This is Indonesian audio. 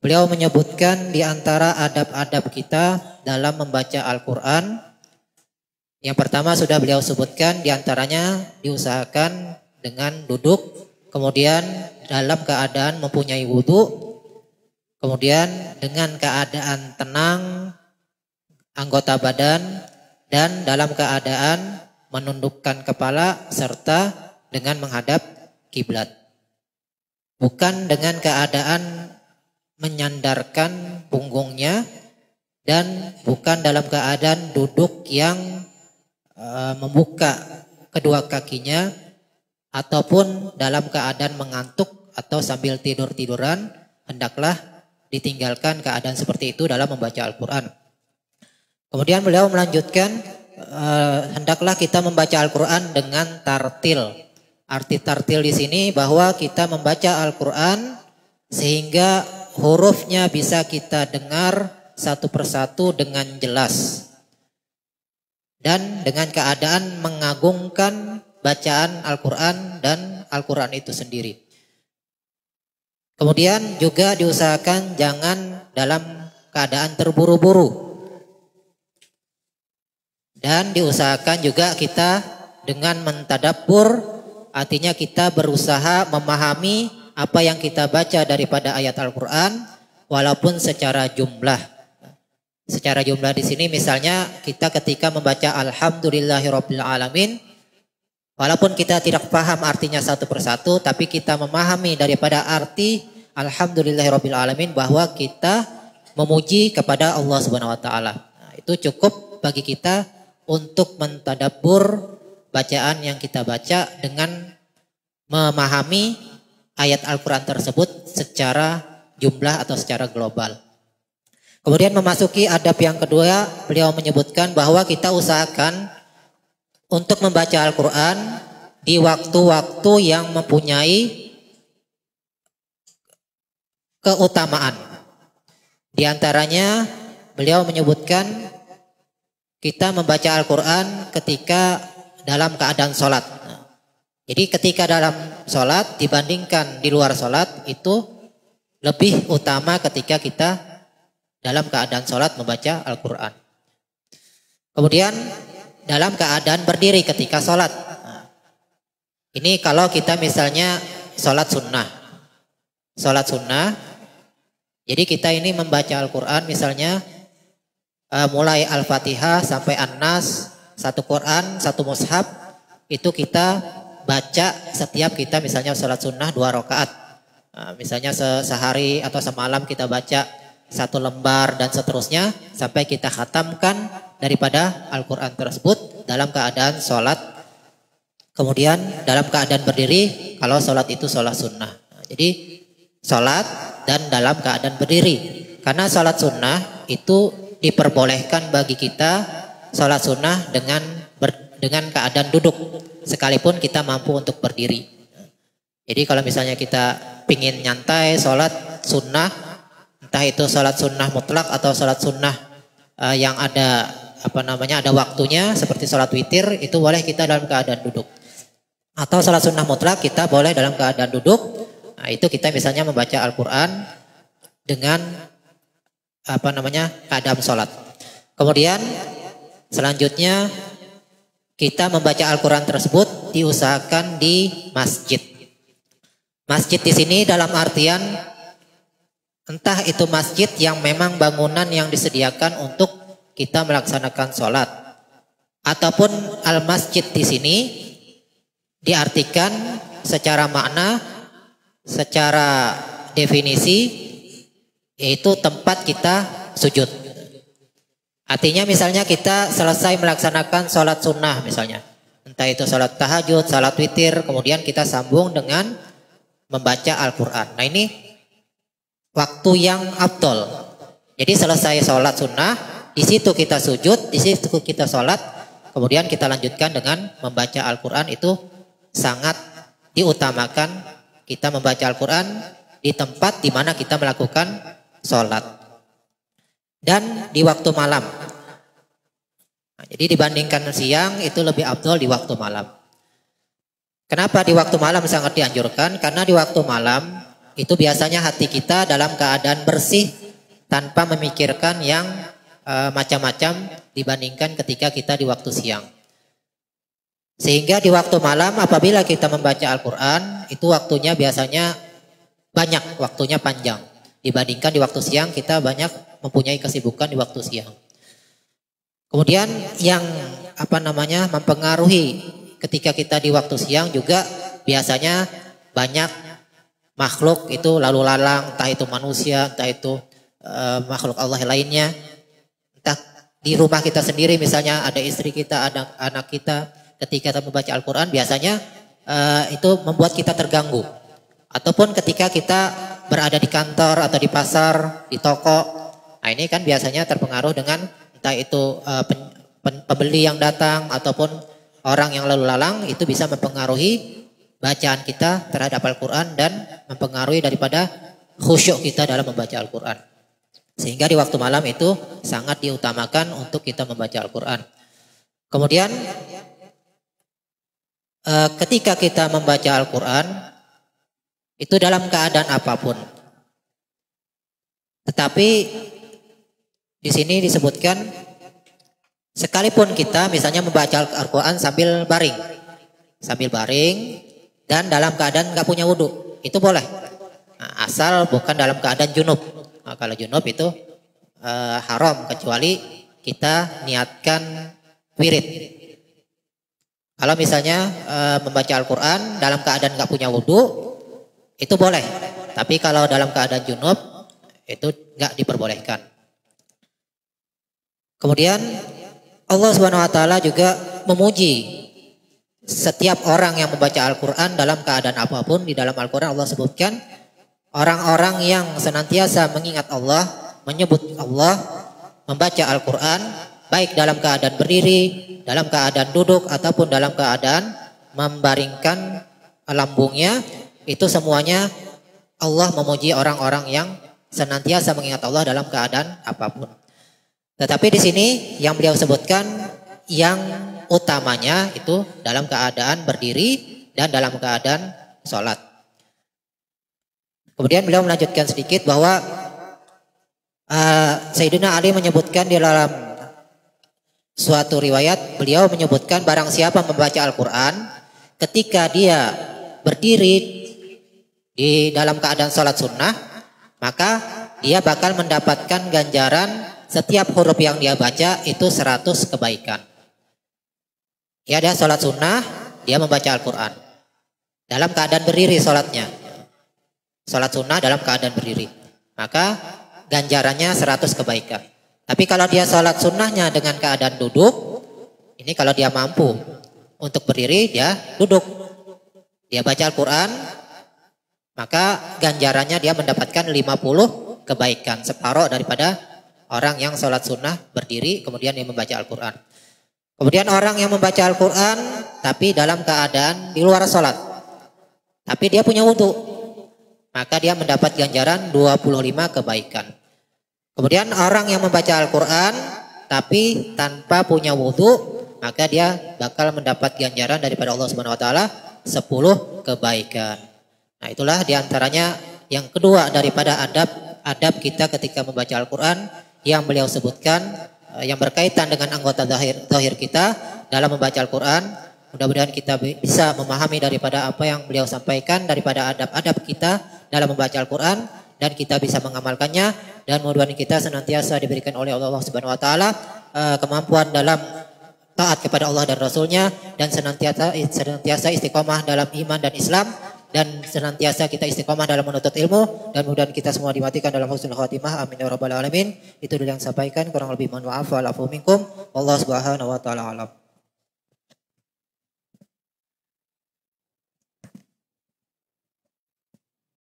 Beliau menyebutkan di antara adab-adab kita dalam membaca Al-Quran. Yang pertama sudah beliau sebutkan, di antaranya diusahakan dengan duduk, kemudian dalam keadaan mempunyai wudhu, kemudian dengan keadaan tenang anggota badan, dan dalam keadaan menundukkan kepala serta dengan menghadap kiblat. Bukan dengan keadaan menyandarkan punggungnya dan bukan dalam keadaan duduk yang membuka kedua kakinya ataupun dalam keadaan mengantuk atau sambil tidur-tiduran. Hendaklah ditinggalkan keadaan seperti itu dalam membaca Al-Quran. Kemudian beliau melanjutkan, hendaklah kita membaca Al-Quran dengan tartil. Arti tartil di sini bahwa kita membaca Al-Quran sehingga hurufnya bisa kita dengar satu persatu dengan jelas. Dan dengan keadaan mengagungkan bacaan Al-Quran dan Al-Quran itu sendiri. Kemudian juga diusahakan jangan dalam keadaan terburu-buru. Dan diusahakan juga kita dengan mentadabbur, artinya kita berusaha memahami apa yang kita baca daripada ayat Al-Quran walaupun secara jumlah. Secara jumlah di sini misalnya kita ketika membaca Alhamdulillahirabbil alamin, walaupun kita tidak paham artinya satu persatu, tapi kita memahami daripada arti Alhamdulillahirabbil alamin bahwa kita memuji kepada Allah Subhanahu wa taala. Nah, itu cukup bagi kita untuk mentadabbur bacaan yang kita baca dengan memahami ayat Al-Quran tersebut secara jumlah atau secara global. Kemudian memasuki adab yang kedua, beliau menyebutkan bahwa kita usahakan untuk membaca Al-Quran di waktu-waktu yang mempunyai keutamaan. Di antaranya beliau menyebutkan kita membaca Al-Quran ketika dalam keadaan sholat. Jadi ketika dalam sholat dibandingkan di luar sholat itu lebih utama ketika kita dalam keadaan sholat membaca Al-Quran. Kemudian dalam keadaan berdiri ketika sholat. Nah, ini kalau kita misalnya sholat sunnah. Sholat sunnah. Jadi kita ini membaca Al-Quran misalnya mulai Al-Fatihah sampai An-Nas, satu Quran, satu mushaf. Itu kita baca setiap kita misalnya sholat sunnah 2 rakaat. Nah, misalnya sehari atau semalam kita baca 1 lembar dan seterusnya sampai kita khatamkan daripada Al-Quran tersebut dalam keadaan sholat. Kemudian dalam keadaan berdiri kalau sholat itu sholat sunnah. Nah, jadi sholat dan dalam keadaan berdiri. Karena sholat sunnah itu diperbolehkan bagi kita sholat sunnah dengan keadaan duduk. Sekalipun kita mampu untuk berdiri. Jadi kalau misalnya kita pingin nyantai sholat sunnah, entah itu sholat sunnah mutlak atau sholat sunnah yang ada ada waktunya seperti sholat witir, itu boleh kita dalam keadaan duduk. Atau sholat sunnah mutlak kita boleh dalam keadaan duduk. Nah, itu kita misalnya membaca Al-Quran dengan keadaan sholat. Kemudian selanjutnya kita membaca Al-Quran tersebut diusahakan di masjid. Masjid di sini dalam artian entah itu masjid yang memang bangunan yang disediakan untuk kita melaksanakan sholat, ataupun al-masjid di sini diartikan secara makna, secara definisi, yaitu tempat kita sujud. Artinya misalnya kita selesai melaksanakan sholat sunnah misalnya, entah itu sholat tahajud, sholat witir, kemudian kita sambung dengan membaca Al-Quran. Nah, ini waktu yang afdol. Jadi selesai sholat sunnah, di situ kita sujud, di situ kita sholat, kemudian kita lanjutkan dengan membaca Al-Quran. Itu sangat diutamakan kita membaca Al-Quran di tempat di mana kita melakukan sholat. Dan di waktu malam. Nah, jadi dibandingkan siang itu lebih afdol di waktu malam. Kenapa di waktu malam sangat dianjurkan? Karena di waktu malam itu biasanya hati kita dalam keadaan bersih tanpa memikirkan yang macam-macam dibandingkan ketika kita di waktu siang. Sehingga di waktu malam apabila kita membaca Al-Quran, itu waktunya biasanya banyak, waktunya panjang. Dibandingkan di waktu siang kita banyak mempunyai kesibukan di waktu siang. Kemudian yang mempengaruhi ketika kita di waktu siang juga biasanya banyak makhluk itu lalu lalang, entah itu manusia, entah itu makhluk Allah lainnya. Entah di rumah kita sendiri misalnya ada istri kita, ada anak kita, ketika kita membaca Al-Quran biasanya itu membuat kita terganggu. Ataupun ketika kita berada di kantor atau di pasar, di toko, nah ini kan biasanya terpengaruh dengan entah itu pembeli yang datang ataupun orang yang lalu lalang, itu bisa mempengaruhi bacaan kita terhadap Al-Quran dan mempengaruhi daripada khusyuk kita dalam membaca Al-Quran. Sehingga di waktu malam itu sangat diutamakan untuk kita membaca Al-Quran. Kemudian ketika kita membaca Al-Quran itu dalam keadaan apapun. Tetapi di sini disebutkan sekalipun kita misalnya membaca Al-Quran sambil baring dan dalam keadaan nggak punya wudhu, itu boleh. Nah, asal bukan dalam keadaan junub. Nah, kalau junub itu haram kecuali kita niatkan wirid. Kalau misalnya membaca Al-Quran dalam keadaan nggak punya wudhu, itu boleh. Tapi kalau dalam keadaan junub, itu nggak diperbolehkan. Kemudian Allah Subhanahu Wa Taala juga memuji setiap orang yang membaca Al-Quran dalam keadaan apapun. Di dalam Al-Quran Allah sebutkan orang-orang yang senantiasa mengingat Allah, menyebut Allah, membaca Al-Quran, baik dalam keadaan berdiri, dalam keadaan duduk, ataupun dalam keadaan membaringkan lambungnya, itu semuanya Allah memuji orang-orang yang senantiasa mengingat Allah dalam keadaan apapun. Tetapi di sini yang beliau sebutkan yang utamanya itu dalam keadaan berdiri dan dalam keadaan sholat. Kemudian beliau melanjutkan sedikit bahwa Sayyidina Ali menyebutkan di dalam suatu riwayat, beliau menyebutkan barang siapa membaca Al-Quran ketika dia berdiri di dalam keadaan sholat sunnah, maka dia bakal mendapatkan ganjaran setiap huruf yang dia baca itu 100 kebaikan. Ya, dia sholat sunnah, dia membaca Al-Quran dalam keadaan berdiri sholatnya. Sholat sunnah dalam keadaan berdiri, maka ganjarannya 100 kebaikan. Tapi kalau dia sholat sunnahnya dengan keadaan duduk, ini kalau dia mampu untuk berdiri, dia duduk. Dia baca Al-Quran, maka ganjarannya dia mendapatkan 50 kebaikan. Separuh daripada orang yang sholat sunnah berdiri, kemudian dia membaca Al-Quran. Kemudian orang yang membaca Al-Quran, tapi dalam keadaan di luar sholat, tapi dia punya wudhu, maka dia mendapat ganjaran 25 kebaikan. Kemudian orang yang membaca Al-Quran tapi tanpa punya wudhu, maka dia bakal mendapat ganjaran daripada Allah Subhanahu Wa Taala 10 kebaikan. Nah, itulah diantaranya yang kedua daripada adab kita ketika membaca Al-Quran yang beliau sebutkan, yang berkaitan dengan anggota zahir kita dalam membaca Al-Quran. Mudah-mudahan kita bisa memahami daripada apa yang beliau sampaikan daripada adab-adab kita dalam membaca Al-Quran, dan kita bisa mengamalkannya, dan mudah-mudahan kita senantiasa diberikan oleh Allah Subhanahu Wa Taala kemampuan dalam taat kepada Allah dan Rasulnya, dan senantiasa istiqomah dalam iman dan Islam, dan senantiasa kita istiqomah dalam menuntut ilmu, dan mudah-mudahan kita semua dimatikan dalam husnul khatimah. Amin ya rabbal alamin. Itu dulu yang sampaikan, kurang lebih mohon maaf. Wa'afu minkum. Wallahu subhanahu wa ta'ala alam.